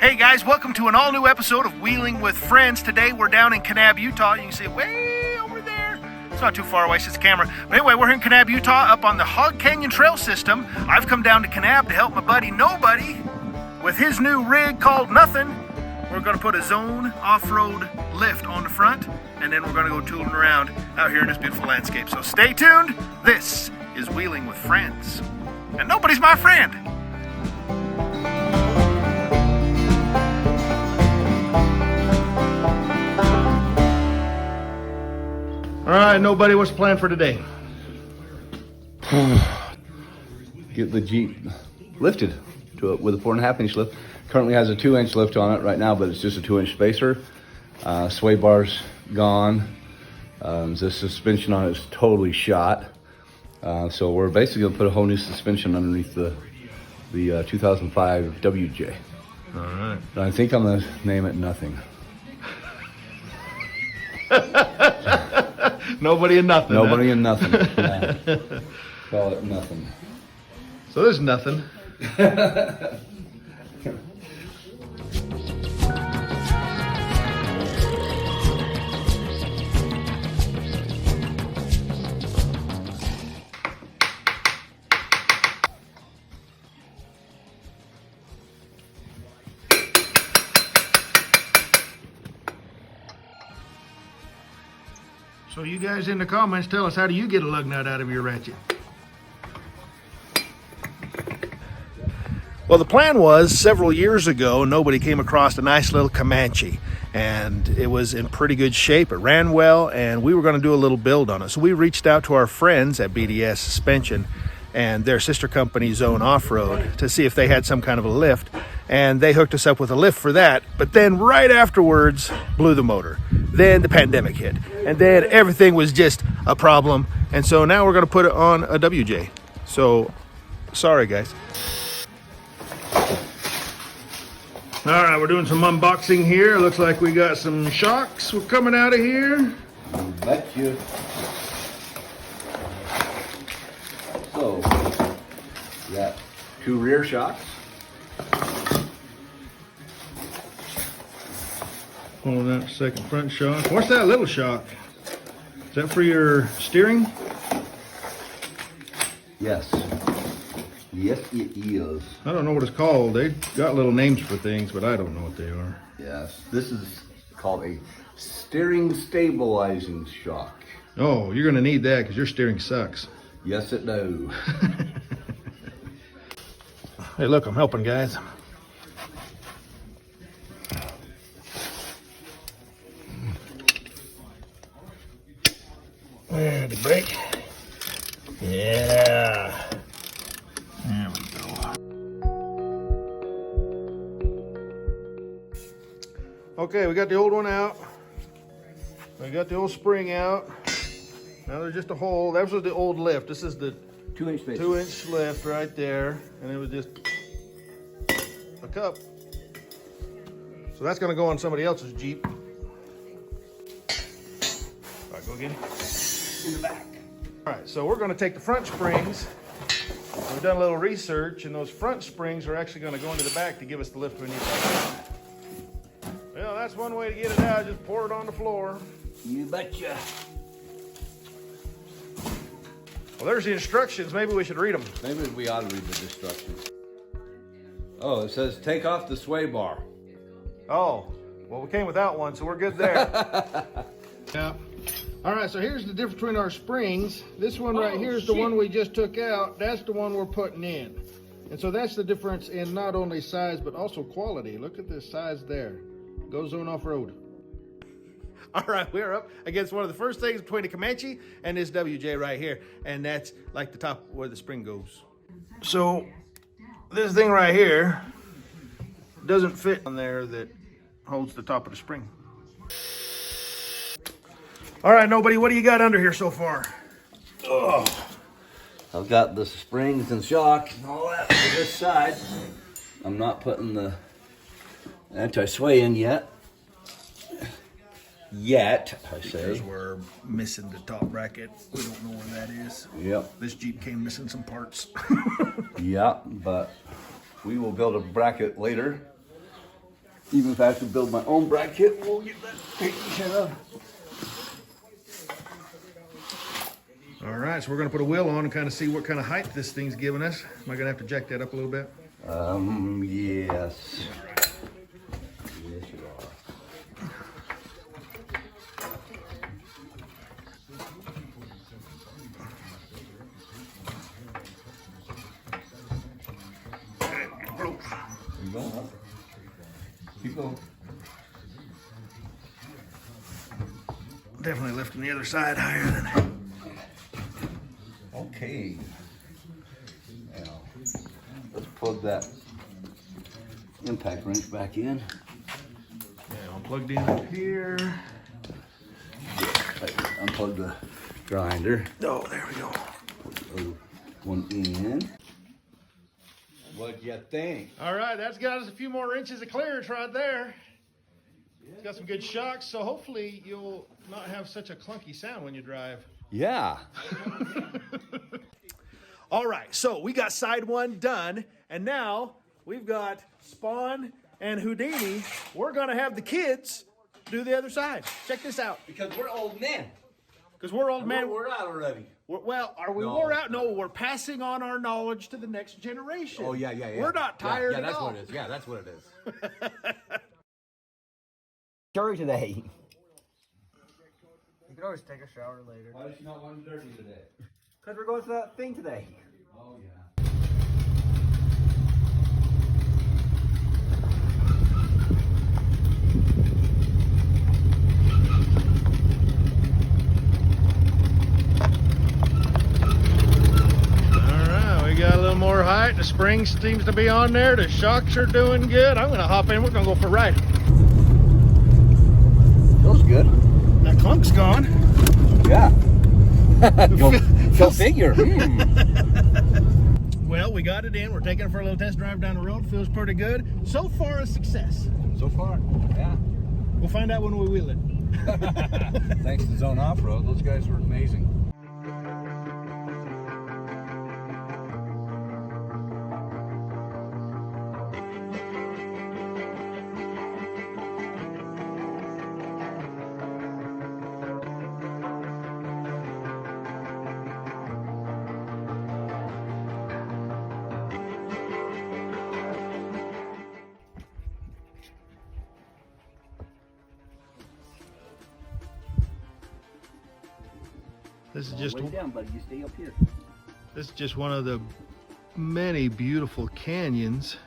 Hey guys, welcome to an all-new episode of Wheeling with Friends. Today we're down in Kanab, Utah. You can see it way over there. It's not too far away, it's just a camera. But anyway, we're here in Kanab, Utah, up on the Hog Canyon trail system. I've come down to Kanab to help my buddy Nobody with his new rig called Nuthin. We're going to put a Zone Offroad lift on the front, and then we're going to go tooling around out here in this beautiful landscape. So stay tuned. This is Wheeling with Friends. And nobody's my friend. All right, Nobody, what's the plan for today? Get the Jeep lifted to it with a 4.5-inch lift. Currently has a 2-inch lift on it right now, but it's just a 2-inch spacer. Sway bar's gone. The suspension on it is totally shot. So we're basically gonna put a whole new suspension underneath the 2005 WJ. All right. And I think I'm gonna name it Nothing. Nobody and nothing. Nobody and nothing. Yeah. Call it Nothing. So there's nothing. So you guys in the comments, tell us, how do you get a lug nut out of your ratchet? Well, the plan was several years ago, Nobody came across a nice little Comanche, and it was in pretty good shape. It ran well, and we were going to do a little build on it. So we reached out to our friends at BDS Suspension and their sister company, Zone Offroad, to see if they had some kind of a lift. And they hooked us up with a lift for that. But then right afterwards, blew the motor. Then the pandemic hit. And then everything was just a problem. And so now we're going to put it on a WJ. So, sorry guys. All right, we're doing some unboxing here. Looks like we got some shocks. We're coming out of here. You bet you. So, we got 2 rear shocks. Pulling out the second front shock. What's that little shock? Is that for your steering? Yes. Yes, it is. I don't know what it's called. They got little names for things, but I don't know what they are. Yes. This is called a steering stabilizing shock. Oh, you're going to need that because your steering sucks. Yes, it does. Hey, look, I'm helping, guys. There, the brake. Yeah. There we go. Okay, we got the old one out. We got the old spring out. Now there's just a hole. That was the old lift. This is the 2-inch space. 2-inch lift right there. And it was just a cup. So that's gonna go on somebody else's Jeep. All right, go again. In the back. All right, so we're gonna take the front springs. We've done a little research, and those front springs are actually gonna go into the back to give us the lift we need. Well, that's one way to get it out, just pour it on the floor. You betcha. Well, there's the instructions. Maybe we should read them. Maybe we ought to read the instructions. Oh, it says take off the sway bar. Oh, well, we came without one, so we're good there. Yeah. All right, so here's the difference between our springs. This one right here is the one we just took out. That's the one we're putting in. And so that's the difference in not only size, but also quality. Look at this size there. Go Zone Offroad. All right, we're up against one of the first things between the Comanche and this WJ right here. And that's like the top where the spring goes. So this thing right here doesn't fit on there that holds the top of the spring. All right, Nobody, what do you got under here so far? Oh, I've got the springs and shock and all that for this side. I'm not putting the anti-sway in yet. I say. Because we're missing the top bracket. We don't know where that is. Yep. This Jeep came missing some parts. Yeah, but we will build a bracket later. Even if I have to build my own bracket, we'll get that taken care of. All right, so we're gonna put a wheel on and kind of see what kind of height this thing's giving us. Am I gonna have to jack that up a little bit? Yes. Yes, you are. Keep going up. Keep going. Definitely lifting the other side higher than. Okay. Now, let's plug that impact wrench back in. Yeah, I'm plugged in up here. Unplug the grinder. Oh, there we go. Put the other one in. What'd you think? All right, that's got us a few more inches of clearance right there. It's got some good shocks, so hopefully you'll not have such a clunky sound when you drive. Yeah. All right, so we got side one done, and now we've got Spawn and Houdini. We're gonna have the kids do the other side. Check this out. Because we're old men. Because we're old men. We're out already. Well, are we wore out? No, we're passing on our knowledge to the next generation. Oh, yeah. We're not tired at all. What it is. Yeah, that's what it is. Dirty today. You can always take a shower later. Why does she not want dirty today? Because we're going to that thing today. Oh, yeah. Got a little more height. The spring seems to be on there. The shocks are doing good. I'm gonna hop in. We're gonna go for a ride. Feels good. That clunk's gone. Yeah. Go figure. Well, we got it in. We're taking it for a little test drive down the road. Feels pretty good. So far, a success. So far, yeah. We'll find out when we wheel it. Thanks to Zone Offroad. Those guys were amazing. This is just way down, buddy. You stay up here. This is just one of the many beautiful canyons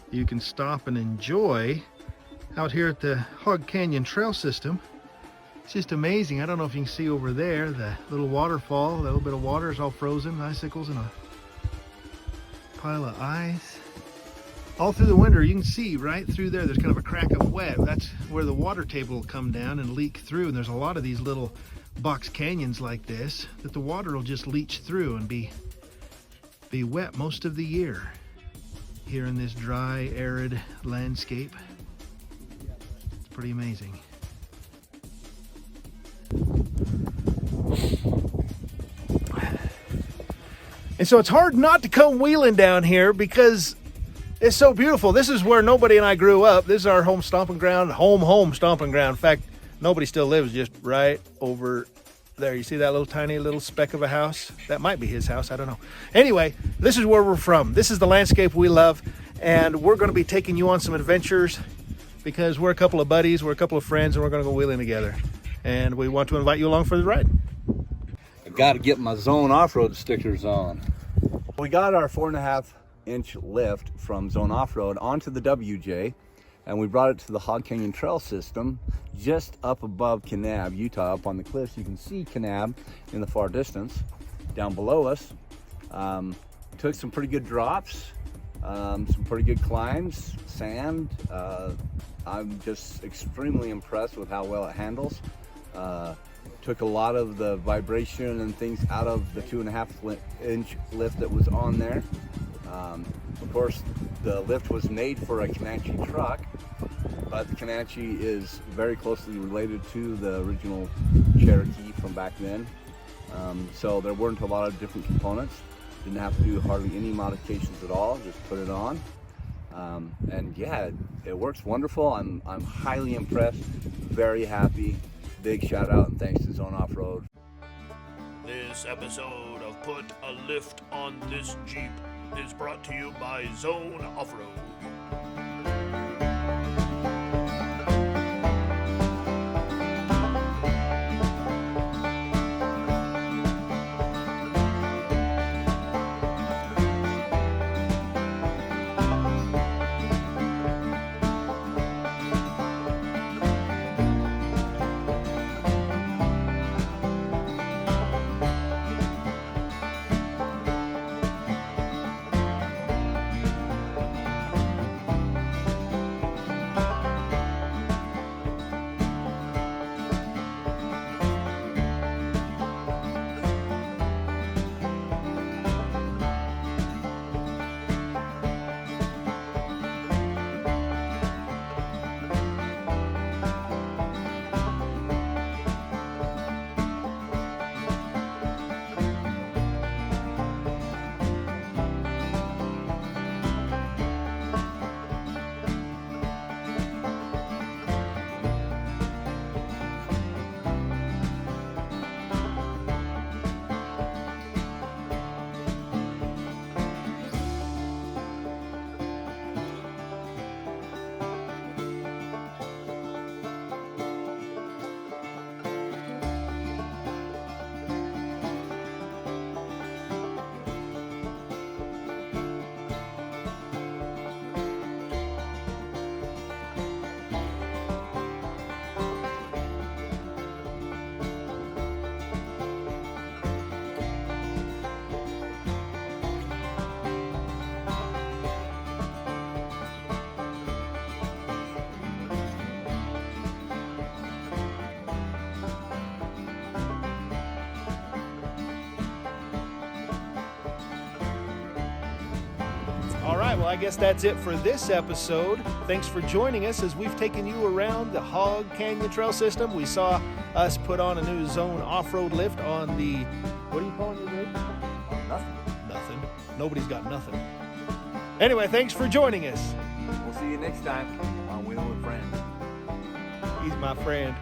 you can stop and enjoy out here at the Hog Canyon trail system. It's just amazing. I don't know if you can see over there the little waterfall. A little bit of water is all frozen, icicles and a pile of ice. All through the winter, you can see right through there, there's kind of a crack of wet. That's where the water table will come down and leak through. And there's a lot of these little box canyons like this that the water will just leach through and be wet most of the year here in this dry, arid landscape. It's pretty amazing. And so it's hard not to come wheeling down here because it's so beautiful. This is where nobody and I grew up. This is our home stomping ground, home stomping ground. In fact, nobody still lives just right over there. You see that little tiny little speck of a house? That might be his house, I don't know. Anyway, this is where we're from. This is the landscape we love, and we're gonna be taking you on some adventures because we're a couple of buddies, we're a couple of friends, and we're gonna go wheeling together. And we want to invite you along for the ride. I gotta get my Zone Offroad stickers on. We got our 4.5-inch lift from Zone Offroad onto the WJ, and we brought it to the Hog Canyon trail system just up above Kanab, Utah. Up on the cliffs, you can see Kanab in the far distance. Down below us, took some pretty good drops, some pretty good climbs, sand. I'm just extremely impressed with how well it handles. Took a lot of the vibration and things out of the 2.5-inch lift that was on there. Of course, the lift was made for a Comanche truck, but the Comanche is very closely related to the original Cherokee from back then. So there weren't a lot of different components. Didn't have to do hardly any modifications at all, just put it on. And yeah, it works wonderful. I'm highly impressed, very happy. Big shout out and thanks to Zone Offroad. This episode of Put a Lift on This Jeep is brought to you by Zone Offroad. All right, well, I guess that's it for this episode. Thanks for joining us as we've taken you around the Hog Canyon Trail System. We saw us put on a new Zone Offroad lift on the, what are you calling your rig? Nothing. Nothing. Nobody's got nothing. Anyway, thanks for joining us. We'll see you next time on Wheelin With Friends. He's my friend.